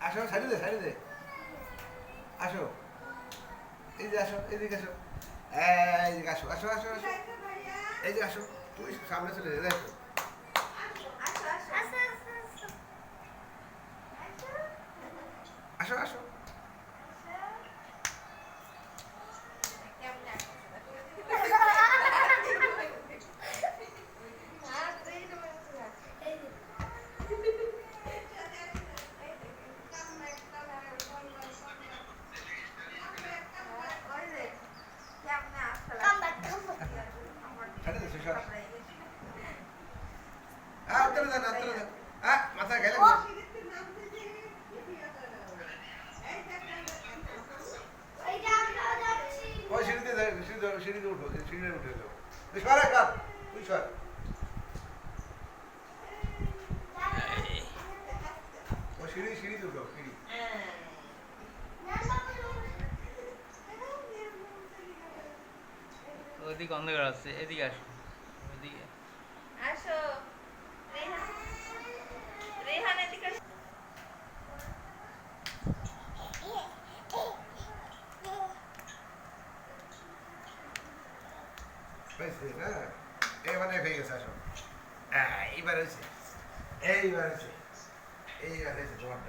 আসো ছাড়ি দে ছাড়ি দে আসো এই যে আসো এদিকে আসো এইদিকে আসো আসো আসো আসো এই যে আসো তুই সামনে চলে যা দেখো আসো আসো ছাড়ি দে সর উত্তরে যান উত্তরে যান মাথা গেলে ওই সিঁড়িতে সিঁড়িতে উঠো সিঁড়িতে উঠে যাও তুই সর এক তুই সর ও সিঁড়িতে উঠো সিঁড়ি ওদিকে অন্ধকার আছে, এদিকে আসো। ওদিকে আসো রেহান রেহান এদিকে আসো। হয়েছে না এবারে হয়ে গেছে আসো এইবার হয়েছে এইবার হয়েছে তোমারটা